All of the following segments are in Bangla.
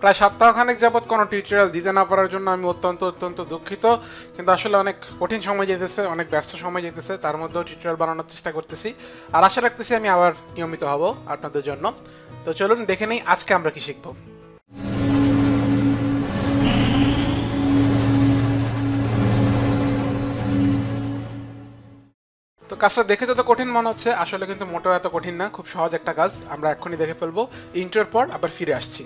প্রায় সপ্তাহখানেক যাবত কোনো টিউটোরিয়াল দিতে না পারার জন্য আমি অত্যন্ত দুঃখিত, কিন্তু আসলে অনেক কঠিন সময় যেতেছে, অনেক ব্যস্ত সময় যেতেছে, তার মধ্যেও টিউটোরিয়াল বানানোর চেষ্টা করতেছি। আর আশা রাখতেছি আমি আবার নিয়মিত হব আপনাদের জন্য। তো চলুন দেখে নেই আজকে আমরা কি শিখবো। তো কাজটা দেখে যত কঠিন মনে হচ্ছে, আসলে কিন্তু মোটেও এত কঠিন না, খুব সহজ একটা কাজ। আমরা এক্ষুনি দেখে ফেলবো, ইন্টার পর আবার ফিরে আসছি।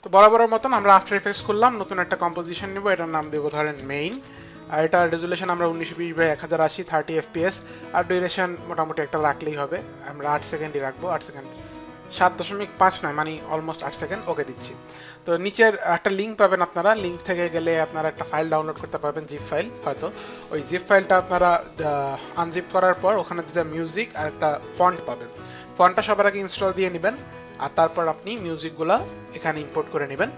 তো বরাবরের মতন আমরা আফটার ইফেক্টস করলাম, নতুন একটা কম্পোজিশন নিব, এটার নাম দেবো ধরেন মেইন। আর এটার রেজুলেশন আমরা 1920x1080 30 fps, আর ডিউরেশন মোটামুটি একটা রাখলেই হবে। আমরা 8 সেকেন্ডই রাখবো, 8 সেকেন্ড 7.5 নয়, মানে অলমোস্ট 8 সেকেন্ড। ওকে দিচ্ছি। তো নিচের একটা লিঙ্ক পাবেন আপনারা, লিঙ্ক থেকে গেলে আপনারা একটা ফাইল ডাউনলোড করতে পারবেন, জিপ ফাইল হয়তো। ওই জিপ ফাইলটা আপনারা আনজিপ করার পর ওখানে দুটো মিউজিক আর একটা ফন্ট পাবেন। ফন্টটা সবার আগে ইনস্টল দিয়ে নেবেন, আর তারপর আপনি মিউজিকগুলো এখানে ইম্পোর্ট করে নেবেন।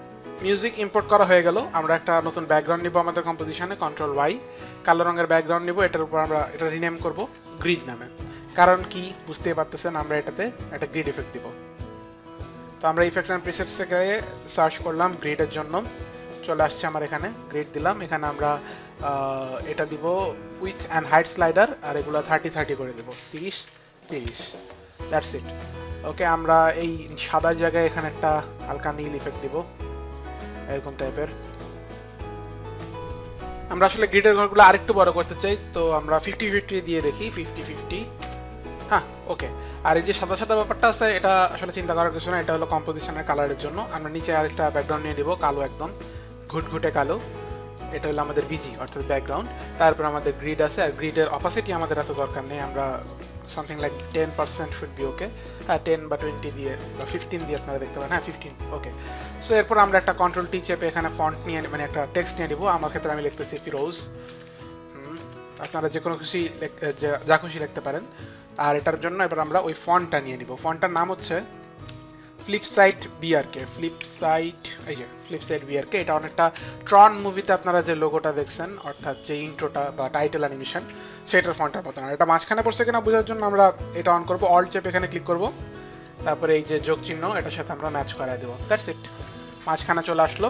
মিউজিক ইম্পোর্ট করা হয়ে গেল। আমরা একটা নতুন ব্যাকগ্রাউন্ড নিব আমাদের কম্পোজিশনে, কন্ট্রোল ওয়াই, কালো রঙের ব্যাকগ্রাউন্ড নিব। এটার উপর আমরা এটা রিনেম করব গ্রিড নামে। কারণ কি বুঝতেই পারতেছেন, আমরা এটাতে একটা গ্রিড ইফেক্ট দিব। তো আমরা ইফেক্ট অ্যান্ড প্রিসেটস থেকে সার্চ করলাম গ্রিডের জন্য, চলে আসছে আমার এখানে, গ্রিড দিলাম। এখানে আমরা এটা দিব উইথ অ্যান্ড হাইট স্লাইডার, আর এগুলো 30-30 করে দেবো, 30-30, দ্যাটস ইট। ওকে, আমরা এই সাদার জায়গায় এখানে একটা হালকা নীল ইফেক্ট দিব, এরকম টাইপের। আমরা আসলে গ্রিডের ঘরগুলো আরেকটু বড় করতে চাই, তো আমরা 50-50 দিয়ে দেখি, 50-50। হ্যাঁ, ওকে। আর এই যে সাদা সাদা ব্যাপারটা আছে, এটা আসলে চিন্তা করার কিছু না, এটা হলো কম্পোজিশনের কালারের জন্য। আমরা নিচে আরেকটা ব্যাকগ্রাউন্ড নিয়ে দিব, কালো, একদম ঘুটঘুটে কালো। এটা হলো আমাদের বিজি অর্থাৎ ব্যাকগ্রাউন্ড। তারপর আমাদের গ্রিড আছে, আর গ্রিডের অপাসিটি আমাদের এত দরকার নেই, আমরা সামথিং লাইক 10% শুড বি ওকে। হ্যাঁ, 10 বা 20 দিয়ে বা 15 দিয়ে আপনারা দেখতে পারেন। হ্যাঁ, 15, ওকে। সো এরপর আমরা একটা কন্ট্রোল টি চেপে এখানে ফন্ট নিয়ে, মানে একটা টেক্সট নিয়ে নিব। আমার ক্ষেত্রে আমি লিখতেছি ফিরোজ। আপনারা যে কোনো খুশি যা খুশি লিখতে পারেন। আর এটার জন্য এবার আমরা ওই ফন্টটা নিয়ে নিব। ফন্টটার নাম হচ্ছে ফ্লিপসাইড বিআরকে। ফ্লিপসাইড, এই যে ফ্লিপসাইড বিআরকে। এটা অনেকটা ট্রন মুভিতে আপনারা যে লোগোটা দেখছেন, অর্থাৎ যে ইন্ট্রোটা বা টাইটেল অ্যানিমেশন, সেটার ফন্টটার মতো না। এটা মাঝখানে পড়ছে কিনা বোঝার জন্য আমরা এটা অন করবো, অল্ট চেপে এখানে ক্লিক করব, তারপরে এই যে যোগ চিহ্ন, এটার সাথে আমরা ম্যাচ করাই দেবো, দ্যাটস ইট। মাঝখানে চলে আসলো।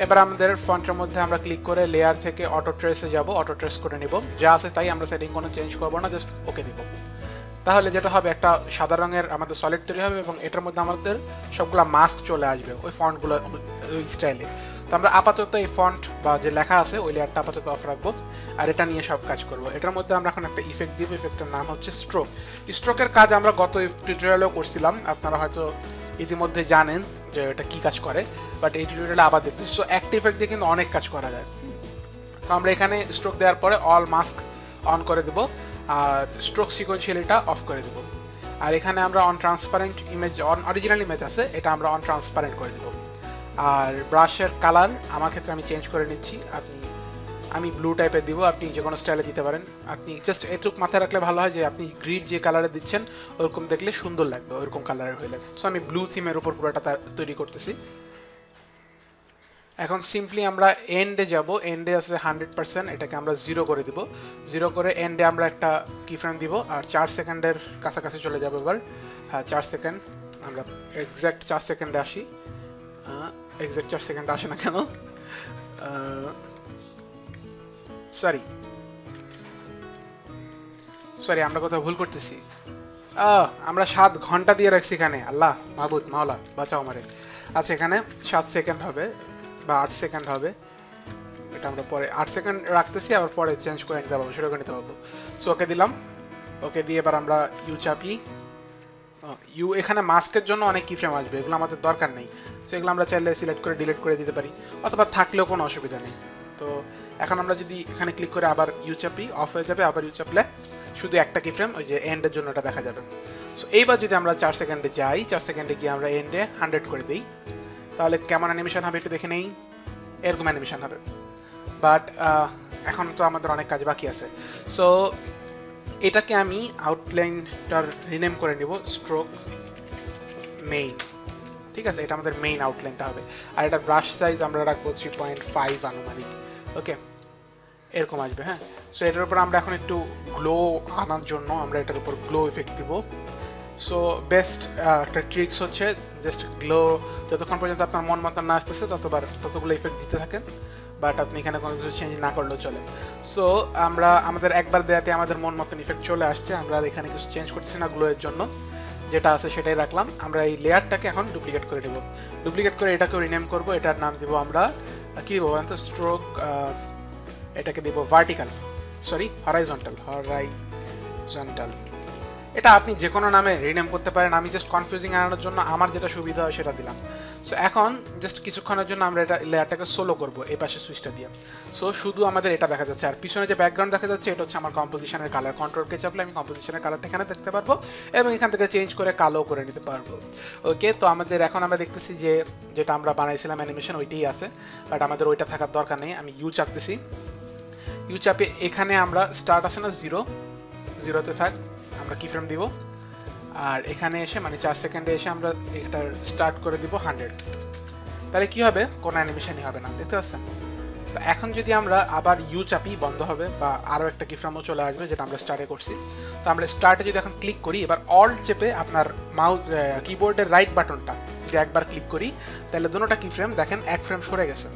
এবার আমাদের ফন্টের মধ্যে আমরা ক্লিক করে লেয়ার থেকে অটো ট্রেসে যাব, অটো ট্রেস করে নিব। যা আছে তাই, আমরা সেটিং কোনো চেঞ্জ করবো না, জাস্ট ওকে দিব। তাহলে যেটা হবে, একটা সাদা রঙের আমাদের সলিড তৈরি হবে, এবং এটার মধ্যে আমাদের সবগুলা মাস্ক চলে আসবে ওই ফন্টগুলো, ওই স্টাইলে। তো আমরা আপাতত এই ফন্ট বা যে লেখা আছে ওই লেয়ারটা আপাতত অফ রাখবো, আর এটা নিয়ে সব কাজ করব। এটার মধ্যে আমরা এখন একটা ইফেক্ট দিব, ইফেক্টের নাম হচ্ছে স্ট্রোক। স্ট্রোকের কাজ আমরা গত টিউটোরিয়ালেও করছিলাম, আপনারা হয়তো ইতিমধ্যে জানেন যে এটা কি কাজ করে, বাট এই টিউটোরিয়ালে আবার দেখতেছি। সো একটা ইফেক্ট দিয়ে কিন্তু অনেক কাজ করা যায়। তো আমরা এখানে স্ট্রোক দেওয়ার পরে অল মাস্ক অন করে দেবো, আর স্ট্রোক সিকোয়েন্সিয়ালিটা অফ করে দেবো। আর এখানে আমরা on transparent image, on original image আছে, এটা আমরা অন ট্রান্সপারেন্ট করে দেবো। আর ব্রাশের কালার আমার ক্ষেত্রে আমি চেঞ্জ করে নিচ্ছি, আমি ব্লু টাইপের দিব, আপনি যে কোনো স্টাইলে দিতে পারেন। আপনি জাস্ট এটুকু মাথায় রাখলে ভালো হয় যে আপনি গ্রিড যে কালারে দিচ্ছেন ওরকম দেখলে সুন্দর লাগবে, ওরকম কালারের হইলে। সো আমি ব্লু থিমের উপর পুরোটা তৈরি করতেছি। এখন সিম্পলি আমরা এন্ডে যাব, এন্ডে আছে 100%, এটাকে আমরা 0 করে দিব। 0 করে এন্ডে আমরা একটা কিফ্রেম দিব, আর 4 সেকেন্ডের কাছাকাছি চলে যাবে এবার। হ্যাঁ, 4 সেকেন্ড, আমরা এক্স্যাক্ট 4 সেকেন্ডে আসি। এক্স্যাক্ট 4 সেকেন্ডে আসে না কেন, সরি আমরা কোথাও ভুল করতেছি। আমরা 7 ঘন্টা দিয়ে রাখছি এখানে, আল্লাহ মাহবুদ মাওলা বাঁচাও আমারে। আচ্ছা, এখানে 7 সেকেন্ড হবে বা 8 সেকেন্ড হবে, এটা আমরা পরে 8 সেকেন্ড রাখতেছি, আবার পরে চেঞ্জ করে নিতে পারবো, সেটা করে নিতে পারবো। সো ওকে দিলাম, ওকে দিয়ে এবার আমরা ইউ চাপি। ইউ এখানে মাস্কের জন্য অনেক কি ফ্রেম আসবে, এগুলো আমাদের দরকার নেই। সো এগুলো আমরা চাইলে সিলেক্ট করে ডিলিট করে দিতে পারি, অথবা থাকলেও কোনো অসুবিধা নেই। তো এখন আমরা যদি এখানে ক্লিক করে আবার ইউ চাপি, অফ হয়ে যাবে। আবার ইউ চাপলে শুধু একটা কি ফ্রেম, ওই যে এন্ডের জন্য এটা দেখা যাবে। সো এইবার যদি আমরা 4 সেকেন্ডে যাই, 4 সেকেন্ডে গিয়ে আমরা এন্ডে 100 করে দিই, তাহলে কেমন অ্যানিমেশন হবে একটু দেখে নেই। এরকম অ্যানিমেশন হবে, বাট এখন তো আমাদের অনেক কাজ বাকি আছে। সো এটাকে আমি আউটলাইনটার রিনেম করে নিব স্ট্রোক মেইন, ঠিক আছে, এটা আমাদের মেইন আউটলাইনটা হবে। আর এটা ব্রাশ সাইজ আমরা রাখবো 3.5 আনুমানিক, ওকে, এরকম আসবে। হ্যাঁ, সো এটার উপর আমরা এখন একটু গ্লো আনার জন্য আমরা এটার উপর গ্লো ইফেক্ট দিব। সো বেস্ট একটা ট্রিক্স হচ্ছে জাস্ট গ্লো, যতক্ষণ পর্যন্ত আপনার মন মতন না আসতেছে ততগুলো ইফেক্ট দিতে থাকেন, বাট আপনি এখানে কোনো কিছু চেঞ্জ না করলেও চলে। সো আমরা আমাদের একবার দেয়াতে আমাদের মন মতন ইফেক্ট চলে আসছে, আমরা আর এখানে কিছু চেঞ্জ করতেছি না, গ্লো এর জন্য যেটা আছে সেটাই রাখলাম। আমরা এই লেয়ারটাকে এখন ডুপ্লিকেট করে দেবো, ডুপ্লিকেট করে এটাকে রিনেম করবো, এটার নাম দিব আমরা কি দেবো বলেন তো, স্ট্রোক, এটাকে দিব ভার্টিক্যাল, সরি হরাইজন্টাল। এটা আপনি যে কোনো নামে রিনেম করতে পারেন, আমি জাস্ট কনফিউজিং আনানোর জন্য আমার যেটা সুবিধা হয় সেটা দিলাম। সো এখন জাস্ট কিছুক্ষণের জন্য আমরা এটা লেয়ারটাকে সোলো করবো এই পাশে সুইচটা দিয়ে। সো শুধু আমাদের এটা দেখা যাচ্ছে, আর পিছনে যে ব্যাকগ্রাউন্ড দেখা যাচ্ছে এটা হচ্ছে আমার কম্পোজিশনের কালার। কন্ট্রোল কে চাপলে আমি কম্পোজিশনের কালারটা এখানে দেখতে পারবো এবং এখান থেকে চেঞ্জ করে কালো করে নিতে পারবো। ওকে, তো আমাদের এখন আমরা দেখতেছি যে যেটা আমরা বানাইছিলাম অ্যানিমেশন ওইটাই আছে, বাট আমাদের ওইটা থাকার দরকার নেই। আমি ইউ চাপতেছি, ইউ চাপে এখানে আমরা স্টার্ট আছে না 0তে থাক, আমরা কি ফ্রেম দিব, আর এখানে এসে মানে 4 সেকেন্ডে এসে আমরা এটার স্টার্ট করে দিব 100। তাহলে কি হবে, কোনো অ্যানিমেশনই হবে না, দেখতে পাচ্ছেন। তো এখন যদি আমরা আবার ইউ চাপি বন্ধ হবে, বা আরও একটা কিফ্রেমও চলে আসবে যেটা আমরা স্টার্টে করছি। তো আমরা স্টার্টে যদি এখন ক্লিক করি, এবার অল্ট চেপে আপনার মাউস কিবোর্ডের রাইট বাটনটা যদি একবার ক্লিক করি, তাহলে দুটোটা কিফ্রেম দেখেন এক ফ্রেম সরে গেছে।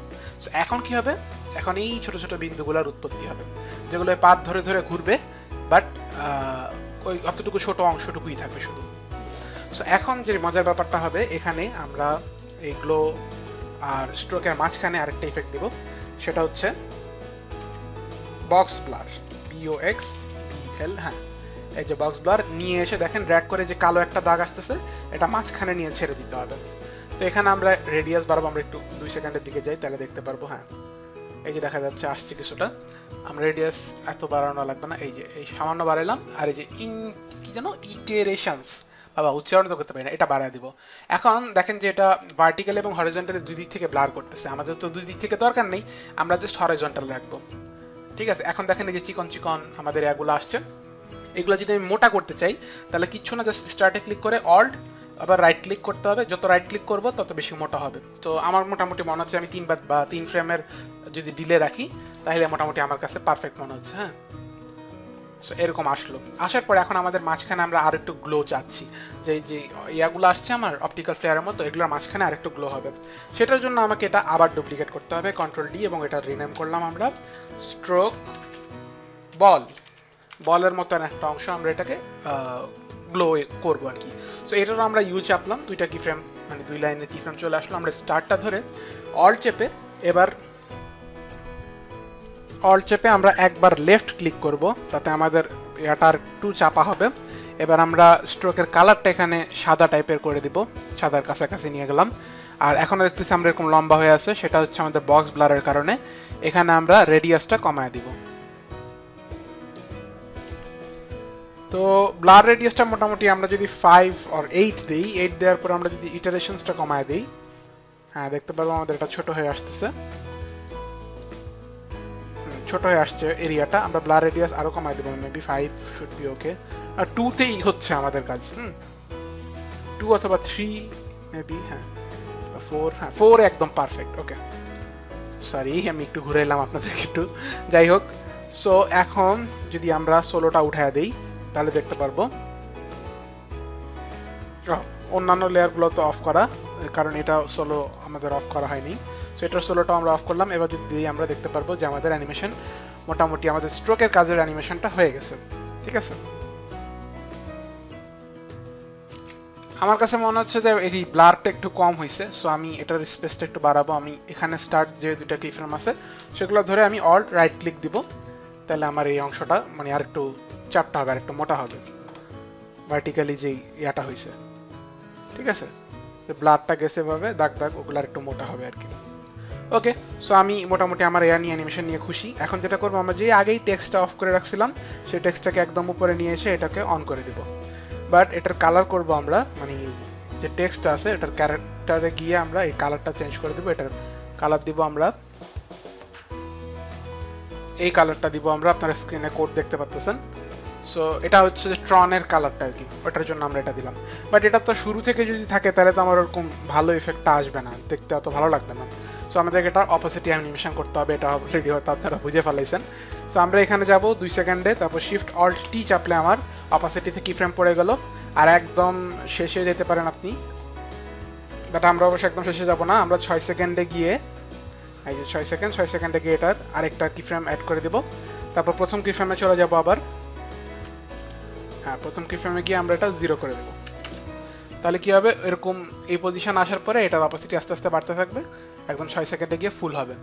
তো এখন কি হবে, এখন এই ছোট ছোট বিন্দুগুলোর উৎপত্তি হবে যেগুলো পাত ধরে ধরে ঘুরবে, বাট ওই অতটুকু ছোট অংশটুকুই থাকবে শুধু। সো এখন যে মজার ব্যাপারটা হবে, এখানে আমরা এই গ্লো আর স্ট্রোকের মাঝখানে আরেকটা ইফেক্ট দিব, সেটা হচ্ছে বক্স ব্লার, BOXBL। হ্যাঁ, এই যে বক্স ব্লার নিয়ে এসে দেখেন ড্র্যাগ করে যে কালো একটা দাগ আসতেছে, এটা মাঝখানে নিয়ে ছেড়ে দিতে হবে। তো এখানে আমরা রেডিয়াস বাড়াবো, আমরা একটু 2 সেকেন্ডের দিকে যাই, তাহলে দেখতে পারবো। হ্যাঁ, এই যে দেখা যাচ্ছে আসছে কিছুটা, আমরা রেডিয়াস এত বাড়ানো লাগবে না, এই যে এই সামান্য বাড়াইলাম। আর এই যে কি যেন ইটারেশনস, বাবা উচ্চারণ তো করতে পারি না, এটা বাড়ায় দিব। এখন দেখেন যে এটা ভার্টিক্যাল এবং হরিজন্টাল দুই দিক থেকে ব্লার করতেছে, আমাদের তো দুই দিক থেকে দরকার নেই, আমরা জাস্ট হরিজন্টাল রাখবো, ঠিক আছে। এখন দেখেন এই যে চিকন চিকন আমাদের এগুলো আসছে, এগুলো যদি আমি মোটা করতে চাই তাহলে কিচ্ছু না, জাস্ট স্টার্টে ক্লিক করে অল্ট আবার রাইট ক্লিক করতে হবে, যত রাইট ক্লিক করবো তত বেশি মোটা হবে। তো আমার মোটামুটি মনে হচ্ছে আমি 3 ফ্রেমের যদি ডিলে রাখি তাহলে মোটামুটি আমার কাছে পারফেক্ট মনে হচ্ছে। হ্যাঁ, সো এরকম আসলো, আসার পরে এখন আমাদের মাঝখানে আমরা আর একটু গ্লো চাচ্ছি, যে ইয়াগুলো আসছে আমার অপটিক্যাল ফ্লেয়ারের মতো, এগুলোর মাঝখানে আর একটু গ্লো হবে। সেটার জন্য আমাকে এটা আবার ডুপ্লিকেট করতে হবে, কন্ট্রোল ডি, এবং এটা রিনেম করলাম আমরা স্ট্রোক বলের মতো একটা অংশ, আমরা এটাকে গ্লো করবো আর কি। সো এটারও আমরা ইউ চাপলাম, 2টা কি ফ্রেম মানে 2 লাইনের কি ফ্রেম চলে আসলো, আমরা স্টার্টটা ধরে অল্ট চেপে আমরা একবার লেফট ক্লিক করব, তাতে আমাদের এটা একটু চাপা হবে। এবার আমরা স্ট্রোকের কালারটা এখানে সাদা টাইপের করে দিব, সাদার কাছাকাছি নিয়ে গেলাম। আর এখনো দেখতেছি আমরা এরকম লম্বা হয়ে আছে, সেটা হচ্ছে আমাদের বক্স ব্লারের কারণে। এখানে আমরা রেডিয়াসটা কমায় দিব। তো ব্লার রেডিয়াসটা মোটামুটি আমরা যদি 5 or 8 দিই, 8 দেওয়ার পর আমরা যদি ইটারেশনসটা কমায় দিই, হ্যাঁ দেখতে পারবো আমাদের এটা ছোট হয়ে আসতেছে, ছোট হয়ে আসছে এরিয়াটা। আমরা ব্লার রেডিয়াস আরো কমায় দেবো, মেবি 5 শুড বি ওকে। আর 2 তেই হচ্ছে আমাদের কাজ, 2 অথবা 3 মেবি, হ্যাঁ 4, হ্যাঁ 4 একদম পারফেক্ট। ওকে, সরি আমি একটু ঘুরে এলাম আপনাদেরকে একটু, যাই হোক। সো এখন যদি আমরা সোলোটা উঠায় দেই তাহলে দেখতে পারবো অন্যান্য লেয়ারগুলো তো অফ করা, কারণ এটা সোলো আমাদের অফ করা হয়নি। সো এটার সোলোটা আমরা অফ করলাম। এবার যদি দিই আমরা দেখতে পারবো যে আমাদের অ্যানিমেশন মোটামুটি আমাদের স্ট্রোকের কাজের অ্যানিমেশনটা হয়ে গেছে, ঠিক আছে। আমার কাছে মনে হচ্ছে যে এই ব্লারটা একটু কম হয়েছে, সো আমি এটার স্পেসটা একটু বাড়াবো। আমি এখানে স্টার্ট যে 2টা কি ফ্রেম আছে সেগুলো ধরে আমি অল্ট রাইট ক্লিক দিব, তাহলে আমার এই অংশটা মানে আর একটু চাপটা হবে, আর একটু মোটা হবে, ভার্টিক্যালি যেই ইয়াটা হয়েছে, ঠিক আছে। ব্লারটা গেছে ভাবে দাগ দাগ, ওগুলো আর একটু মোটা হবে আর কি। ওকে, সো আমি মোটামুটি আমার এয়ার নিয়ে অ্যানিমেশন নিয়ে খুশি। এখন যেটা করবো, আমরা যে আগেই টেক্সটটা অফ করে রাখছিলাম সেই টেক্সটটাকে একদম উপরে নিয়ে এসে এটাকে অন করে দিব। বাট এটার কালার করব আমরা, মানে যে টেক্সটটা আছে এটার ক্যারেক্টারে গিয়ে আমরা এই কালারটা চেঞ্জ করে দিব। এটার কালার দিব আমরা এই কালারটা দিব আমরা, আপনারা স্ক্রিনে কোড দেখতে পাচ্ছেন। সো এটা হচ্ছে ট্রনের কালারটা আর কি, ওটার জন্য আমরা এটা দিলাম। বাট এটা তো শুরু থেকে যদি থাকে তাহলে তো আমার ওরকম ভালো ইফেক্টটা আসবে না, দেখতে অত ভালো লাগবে না। সো আমাদেরকে এটা অপোসিটি অ্যানিমেশন করতে হবে, এটা অলরেডি হয়তো আপনারা বুঝে ফেলাইছেন। সো আমরা এখানে যাব 2 সেকেন্ডে, তারপর শিফট অল্ট টি চাপলে আমার অপোসিটিতে কি ফ্রেম পড়ে গেল। আর একদম শেষে যেতে পারেন আপনি, বাট আমরা অবশ্যই একদম শেষে যাব না, আমরা 6 সেকেন্ডে গিয়ে, এই যে 6 সেকেন্ডে গিয়ে এটার আরেকটা কি ফ্রেম অ্যাড করে দেব। তারপর প্রথম কি ফ্রেমে চলে যাব আবার, হ্যাঁ প্রথম কি ফ্রেমে গিয়ে আমরা এটা 0 করে দেব। তাহলে কি হবে, এরকম এই পজিশন আসার পরে এটার অপোসিটি আস্তে আস্তে বাড়তে থাকবে, একদম 6 সেকেন্ডে গিয়ে ফুল হবে।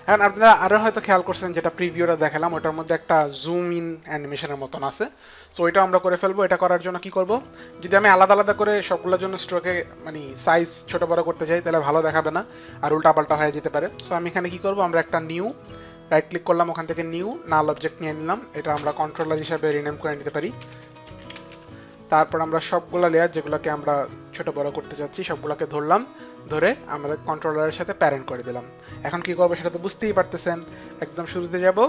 এখন আপনারা আরো হয়তো খেয়াল করছেন, যেটা প্রিভিউটা দেখালাম ওটার মধ্যে একটা জুম ইন অ্যানিমেশনের মতন আছে। সো ওইটা আমরা করে ফেলবো। এটা করার জন্য কি করব, যদি আমি আলাদা আলাদা করে সবগুলোর জন্য স্ট্রোকে মানে সাইজ ছোট বড় করতে চাই তাহলে ভালো দেখাবে না, আর উল্টাপাল্টা হয়ে যেতে পারে। সো আমি এখানে কি করব, আমরা একটা নিউ রাইট ক্লিক করলাম, ওখান থেকে নিউ নাল অবজেক্ট নিয়ে নিলাম, এটা আমরা কন্ট্রোলার হিসাবে রিনেম করে নিতে পারি। তারপর আমরা সবগুলা লেয়ার যেগুলোকে আমরা ছোট বড় করতে যাচ্ছি সবগুলোকে ধরলাম, ধরে আমরা কন্ট্রোলারের সাথে প্যারেন্ট করে দিলাম। এখন কি করবো সেটা তো বুঝতেই পারতেছেন, একদম শুরুতে যাব,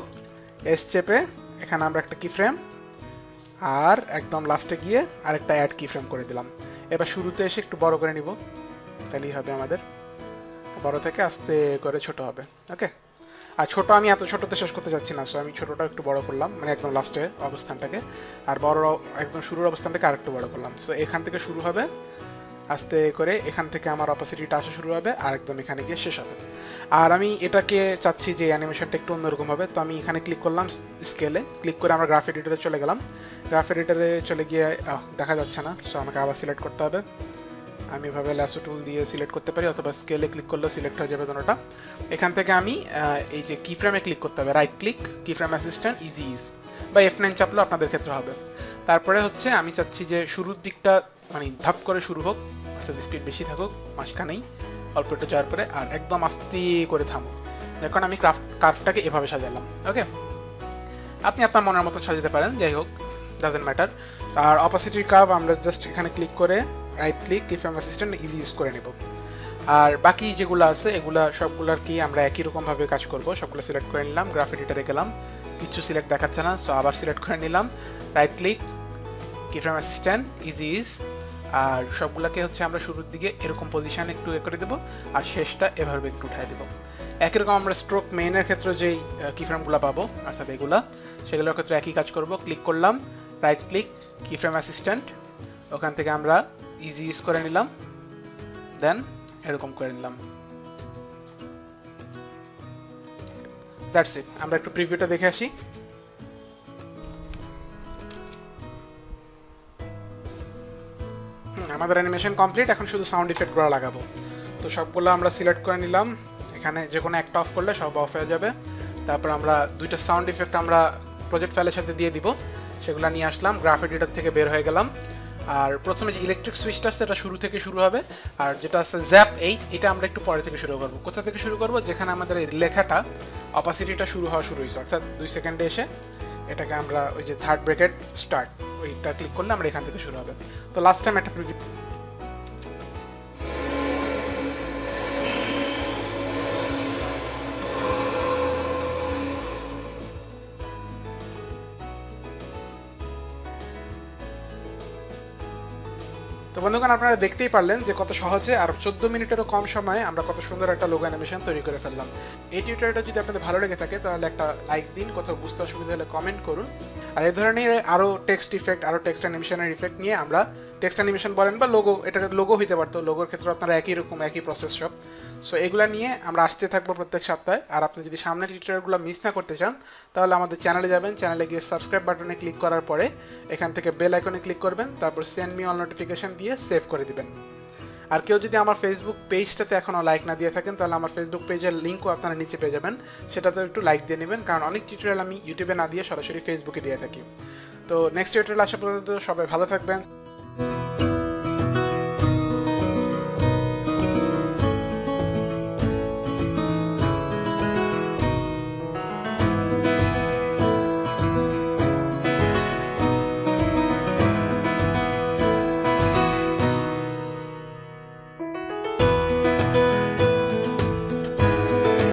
এস চেপে এখানে আমরা একটা কি ফ্রেম, আর একদম লাস্টে গিয়ে আরেকটা অ্যাড কি ফ্রেম করে দিলাম। এবার শুরুতে এসে একটু বড় করে নিব, তাহলেই হবে আমাদের, বড় থেকে আস্তে করে ছোট হবে। ওকে, আর ছোট আমি এত ছোটতে শেষ করতে যাচ্ছি না, সো আমি ছোটটা একটু বড় করলাম, মানে একদম লাস্টে অবস্থানটাকে, আর বড় একদম শুরুর অবস্থানটাকে আরেকটু বড় করলাম। সো এখান থেকে শুরু হবে আস্তে করে, এখান থেকে আমার অপোসিটিটা আসা শুরু হবে আর একদম এখানে গিয়ে শেষ হবে। আর আমি এটাকে চাচ্ছি যে অ্যানিমেশনটা একটু অন্যরকম হবে, তো আমি এখানে ক্লিক করলাম, স্কেলে ক্লিক করে আমরা গ্রাফ এডিটরে চলে গেলাম। গ্রাফ এডিটরে চলে গিয়ে দেখা যাচ্ছে না, সো আমাকে আবার সিলেক্ট করতে হবে। আমি এভাবে ল্যাসো টুল দিয়ে সিলেক্ট করতে পারি, অথবা স্কেলে ক্লিক করলেও সিলেক্ট হয়ে যাবে দুটোটা। এখান থেকে আমি এই যে কি ফ্রেমে ক্লিক করতে হবে, রাইট ক্লিক, কি ফ্রেম অ্যাসিস্ট্যান্ট, ইজি ইজ, বা F9 চাপলেও আপনাদের ক্ষেত্রে হবে। তারপরে হচ্ছে আমি চাচ্ছি যে শুরুর দিকটা মানে ধাপ করে শুরু হোক, অর্থাৎ স্পিড বেশি থাকুক, মাঝখানেই অল্প একটু যাওয়ার পরে, আর একদম আস্তে করে থামুক। এখন আমি কার্ভটাকে এভাবে সাজালাম। ওকে, আপনি আপনার মনের মতো সাজাতে পারেন, যাই হোক, ডাজেন্ট ম্যাটার। আর অপোসিটির কার্ভ আমরা জাস্ট এখানে ক্লিক করে রাইট ক্লিক, কি ফ্রেম অ্যাসিস্ট্যান্ট, ইজি ইউজ করে নেব। আর বাকি যেগুলো আছে এগুলা সবগুলোর কি আমরা একই রকম ভাবে কাজ করব। সবগুলো সিলেক্ট করে নিলাম, গ্রাফ এডিটরে গেলাম, কিছু সিলেক্ট দেখাচ্ছে না, সো আবার সিলেক্ট করে নিলাম, রাইট ক্লিক, কি ফ্রেম অ্যাসিস্ট্যান্ট, ইজি ইজ। আর সবগুলোকে হচ্ছে আমরা শুরুর দিকে এরকম পজিশন একটু করে দেবো, আর শেষটা এভাবে একটু উঠাই দেবো। একই রকম আমরা স্ট্রোক মেইনের ক্ষেত্রে যেই কি ফ্রেমগুলো পাবো, অর্থাৎ এগুলা, সেগুলোর ক্ষেত্রে একই কাজ করব। ক্লিক করলাম, রাইট ক্লিক, কি ফ্রেম অ্যাসিস্ট্যান্ট, ওখান থেকে আমরা ইজি ইউজ করে নিলাম, দেন এরকম করে নিলাম। That's it. আমরা একটু প্রিভিউটা দেখে আসি। আমাদের অ্যানিমেশন কমপ্লিট, এখন শুধু সাউন্ড ইফেক্টগুলো লাগাবো। তো সবগুলো আমরা সিলেক্ট করে নিলাম, এখানে যে কোনো একটা অফ করলে সব অফ হয়ে যাবে। তারপর আমরা দুইটা সাউন্ড ইফেক্ট আমরা প্রজেক্ট ফাইলের সাথে দিয়ে দিব, সেগুলো নিয়ে আসলাম, গ্রাফ এডিটর থেকে বের হয়ে গেলাম। আর প্রথমে যে ইলেকট্রিক সুইচটা আছে এটা শুরু থেকে শুরু হবে, আর যেটা আছে জ্যাপ 8 এটা আমরা একটু পরে থেকে শুরু করব। কোথা থেকে শুরু করব, যেখানে আমাদের এই লেখাটা অপাসিটিটা শুরু হয়েছে, অর্থাৎ 2 সেকেন্ডে এসে এটাকে আমরা ওই যে থার্ড ব্র্যাকেট স্টার্ট ওইটা ক্লিক করলে আমরা এখান থেকে শুরু হবে। তো লাস্ট টাইম একটা প্রিভিউ, তো বন্ধুগণ আপনারা দেখতেই পারলেন যে কত সহজে আর 14 মিনিটেরও কম সময়ে আমরা কত সুন্দর একটা লোগো অ্যানিমেশন তৈরি করে ফেললাম। এই টিউটোরিয়ালটা যদি আপনাদের ভালো লেগে থাকে তাহলে একটা লাইক দিন, কোথাও বুঝতে অসুবিধা হলে কমেন্ট করুন। আর এই ধরনের আরো টেক্সট ইফেক্ট, আরো টেক্সট অ্যানিমেশনের ইফেক্ট নিয়ে আমরা টেক্সট অ্যানিমেশন বলেন বা লোগো, এটাকে লোগো হইতে পারতো, লোগোর ক্ষেত্রে আপনারা একই রকম একই প্রসেস সব। সো এগুলা নিয়ে আমরা আসতে থাকবো প্রত্যেক সপ্তাহে। আর আপনি যদি সামনের টিউটোরিয়ালগুলো মিস না করতে চান তাহলে আমাদের চ্যানেলে যাবেন, চ্যানেলে গিয়ে সাবস্ক্রাইব বাটনে ক্লিক করার পরে এখান থেকে বেল আইকনে ক্লিক করবেন, তারপর সেন্ড মি অল নোটিফিকেশন দিয়ে সেভ করে দিবেন। আর কেউ যদি আমার ফেসবুক পেজটাতে এখনো লাইক না দিয়ে থাকেন তাহলে আমার ফেসবুক পেজের লিঙ্কও আপনারা নিচে পেয়ে যাবেন, সেটাতেও একটু লাইক দিয়ে নেবেন, কারণ অনেক টিউটোরিয়াল আমি ইউটিউবে না দিয়ে সরাসরি ফেসবুকে দিয়ে থাকি। তো নেক্সট টিউটোরিয়াল আসা পর্যন্ত সবাই ভালো থাকবেন।